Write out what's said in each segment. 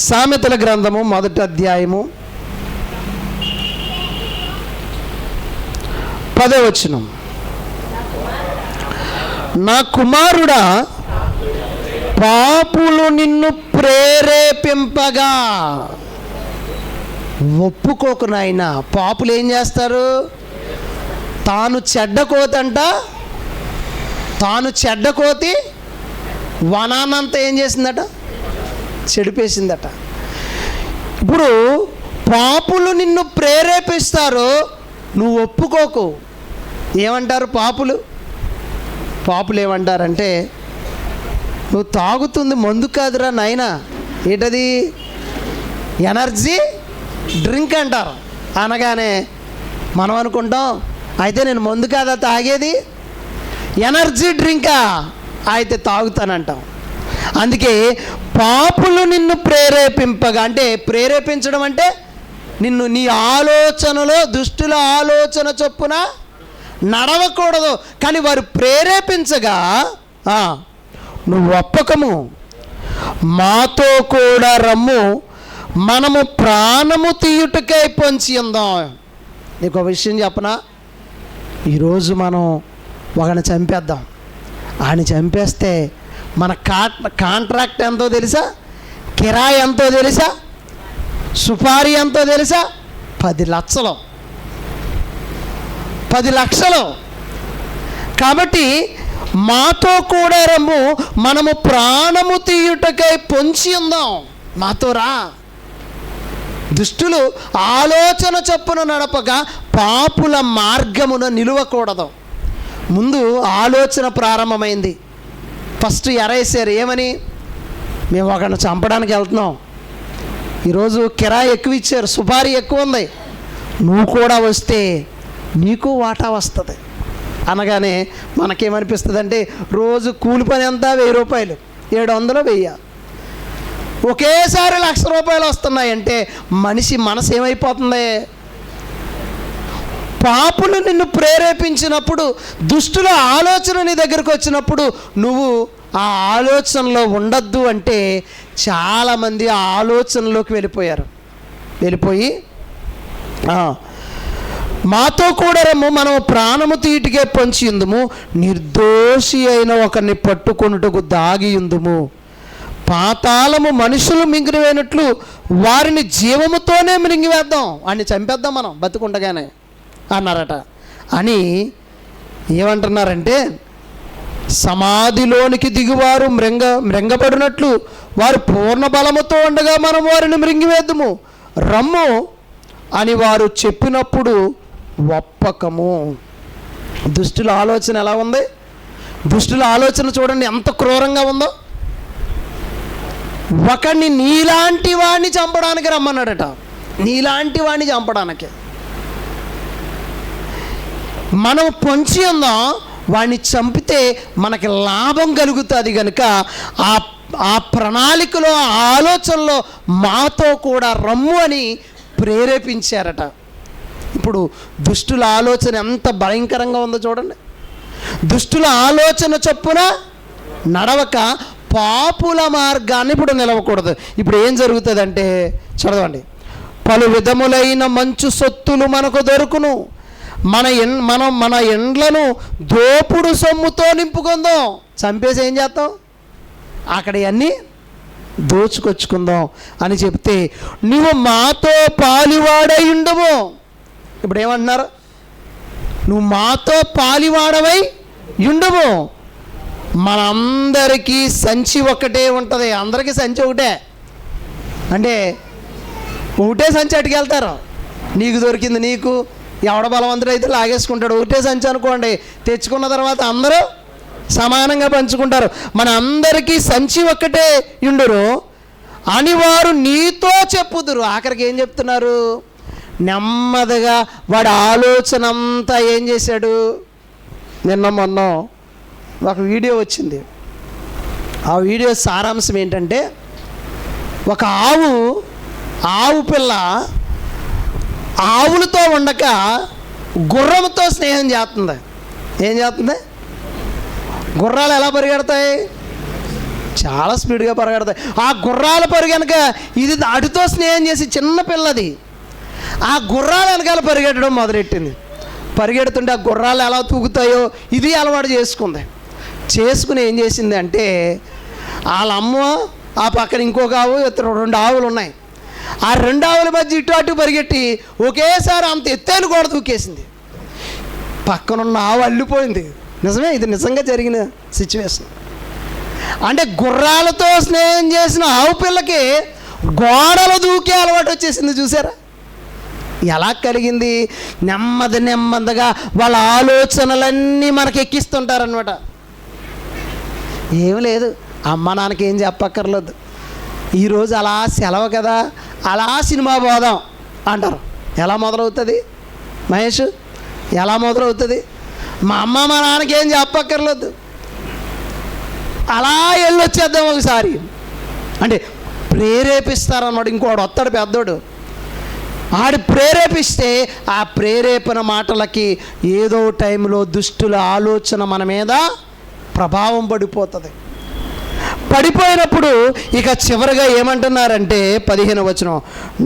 సామెతల గ్రంథము 1వ అధ్యాయము 10వ వచనం. నా కుమారుడా, పాపులు నిన్ను ప్రేరేపింపగా ఒప్పుకోకు నాయనా. పాపులు ఏం చేస్తారు? తాను చెడ్డ కోతి వనానంతా ఏం చేసిందట? చెడిపేసిందట. ఇప్పుడు పాపులు నిన్ను ప్రేరేపిస్తారు, నువ్వు ఒప్పుకోకు. ఏమంటారు పాపులు ఏమంటారంటే, నువ్వు తాగుతుంది మందు కాదురా నాయనా, ఏంటది? ఎనర్జీ డ్రింక్ అంటారు. అనగానే మనం అనుకుంటాం, అయితే నేను మందు కాదా తాగేది, ఎనర్జీ డ్రింకా అయితే తాగుతానంటాం. అందుకే పాపులు నిన్ను ప్రేరేపింపగా, అంటే ప్రేరేపించడం అంటే నిన్ను నీ ఆలోచనలో, దుష్టుల ఆలోచన చొప్పున నడవకూడదు, కానీ వారు ప్రేరేపించగా నువ్వు ఒప్పకము. మాతో కూడా రమ్ము, మనము ప్రాణము తీయుటకై పొంచి ఉందాం. నీకు ఒక విషయం చెప్పనా? ఈరోజు మనం ఒకని చంపేద్దాం. ఆయన చంపేస్తే మన కాంట్రాక్ట్ ఎంతో తెలుసా? కిరాయి ఎంతో తెలుసా? సుపారీ ఎంతో తెలుసా? 10 లక్షలు. 10 లక్షలు. కాబట్టి మాతో కూడా రమ్ము, మనము ప్రాణము తీయుటకై పొంచి ఉందాం. మాతో రా. దుష్టులు ఆలోచన చొప్పున నడపగా పాపుల మార్గమున నిలువకూడదు. ముందు ఆలోచన ప్రారంభమైంది. ఫస్ట్ ఎరేసారు. ఏమని? మేము ఒకరిని చంపడానికి వెళ్తున్నాం, ఈరోజు కిరాయి ఎక్కువ ఇచ్చారు, సుపారీ ఎక్కువ ఉంది, నువ్వు కూడా వస్తే నీకు వాటా వస్తుంది అనగానే మనకేమనిపిస్తుంది అంటే, రోజు కూలి పని అంతా 1000 రూపాయలు, 700, 1000, ఒకేసారి 1,00,000 రూపాయలు వస్తున్నాయంటే మనిషి మనసు ఏమైపోతుంది? పాపులు నిన్ను ప్రేరేపించినప్పుడు, దుష్టుల ఆలోచన నీ దగ్గరకు వచ్చినప్పుడు నువ్వు ఆ ఆలోచనలో ఉండద్దు అంటే చాలామంది ఆ ఆలోచనలోకి వెళ్ళిపోయి మాతో కూడా రమ్ము, మనం ప్రాణము తీటికే పొంచి ఉందుము, నిర్దోషి అయిన ఒకరిని పట్టుకొనుటకు దాగి ఉందుము, పాతాళము మనుషులు మింగివేనట్లు వారిని జీవముతోనే మింగివేద్దాం, వాడిని చంపేద్దాం మనం బతుకుండగానే అన్నారట. అని ఏమంటున్నారంటే, సమాధిలోనికి దిగువారు మృంగపడినట్లు వారు పూర్ణ బలముతో ఉండగా మనం వారిని మృంగివేద్దుము, రమ్ము అని వారు చెప్పినప్పుడు ఒప్పకము. దుష్టుల ఆలోచన ఎలా ఉంది? దుష్టుల ఆలోచన చూడండి ఎంత క్రూరంగా ఉందో. ఒకడిని నీలాంటి వాడిని చంపడానికి రమ్మన్నాడట. నీలాంటి వాడిని చంపడానికి మనం పొంచి ఉందాం. వాడిని చంపితే మనకి లాభం కలుగుతుంది కనుక ఆ ప్రణాళికలో, ఆలోచనలో మాతో కూడా రమ్ము అని ప్రేరేపించారట. ఇప్పుడు దుష్టుల ఆలోచన ఎంత భయంకరంగా ఉందో చూడండి. దుష్టుల ఆలోచన చొప్పున నడవక పాపుల మార్గాన్ని ఇప్పుడు నిలవకూడదు. ఇప్పుడు ఏం జరుగుతుందంటే చదవండి. పలు విధములైన మంచు సొత్తులు మనకు దొరుకును, మన ఎండ్లను దోపుడు సొమ్ముతో నింపుకుందాం. చంపేసి ఏం చేస్తాం? అక్కడ అన్నీ దోచుకొచ్చుకుందాం అని చెప్తే, నువ్వు మాతో పాలివాడై ఉండము. ఇప్పుడు ఏమంటున్నారు? నువ్వు మాతో పాలివాడవై ఉండము. మనందరికీ సంచి ఒకటే ఉంటుంది. అందరికీ సంచి ఒకటే అంటే ఒకటే సంచి అటుకెళ్తారు. నీకు దొరికింది నీకు, ఎవడ బలవంతుడు అయితే లాగేసుకుంటాడు. ఒకటే సంచి అనుకోండి, తెచ్చుకున్న తర్వాత అందరూ సమానంగా పంచుకుంటారు. మన అందరికీ సంచి ఒక్కటే ఉండురు అని వారు నీతో చెప్పుదురు. ఆఖరికి ఏం చెప్తున్నారు? నెమ్మదిగా వాడి ఆలోచన అంతా ఏం చేశాడు? నిన్న మొన్న ఒక వీడియో వచ్చింది. ఆ వీడియో సారాంశం ఏంటంటే, ఒక ఆవు పిల్ల ఆవులతో ఉండక గుర్రంతో స్నేహం చేస్తుంది. ఏం చేస్తుంది? గుర్రాలు ఎలా పరిగెడతాయి? చాలా స్పీడ్గా పరిగెడతాయి. ఆ గుర్రాల పరుగు వెనక ఇది అటుతో స్నేహం చేసి చిన్న పిల్లది ఆ గుర్రాల వెనకాల పరిగెట్టడం మొదలెట్టింది. పరిగెడుతుంటే ఆ గుర్రాలు ఎలా తూగుతాయో ఇది అలవాటు చేసుకుని ఏం చేసింది అంటే వాళ్ళ అమ్మ ఆ పక్కన ఇంకొక ఆవు, 2 ఆవులు ఉన్నాయి. ఆ 2 ఆవుల మధ్య ఇటు అటు పరిగెట్టి ఒకేసారి అంత ఎత్తైన గోడ దూకేసింది. పక్కనున్న ఆవు అల్లిపోయింది. నిజమే, ఇది నిజంగా జరిగిన సిచ్యువేషన్. అంటే గుర్రాలతో స్నేహం చేసిన ఆవు పిల్లకి గోడలు దూకే అలవాటు వచ్చేసింది. చూసారా ఎలా కలిగింది? నెమ్మదిగా వాళ్ళ ఆలోచనలన్నీ మనకి ఎక్కిస్తుంటారనమాట. ఏం లేదు, అమ్మ నాన్నకి ఏం చెప్పక్కర్లేదు, ఈరోజు అలా సెలవు కదా, అలా సినిమా పోదాం అంటారు. ఎలా మొదలవుతుంది మహేష్? ఎలా మొదలవుతుంది? మా అమ్మ మా నాన్నకి ఏం చెప్పక్కర్లేదు, అలా వెళ్ళొచ్చేద్దాం ఒకసారి అంటే ప్రేరేపిస్తారన్నమాట. ఇంకోడు వస్తాడు పెద్దోడు, ఆడు ప్రేరేపిస్తే ఆ ప్రేరేపణ మాటలకి ఏదో టైంలో దుష్టుల ఆలోచన మన మీద ప్రభావం పడిపోయినప్పుడు ఇక చివరిగా ఏమంటున్నారంటే 15వ వచనం,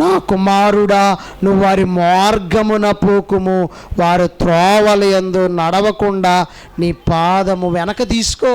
నా కుమారుడా నువ్వు వారి మార్గమున పోకుము, వారు త్రోవల యందు నడవకుండా నీ పాదము వెనక తీసుకో.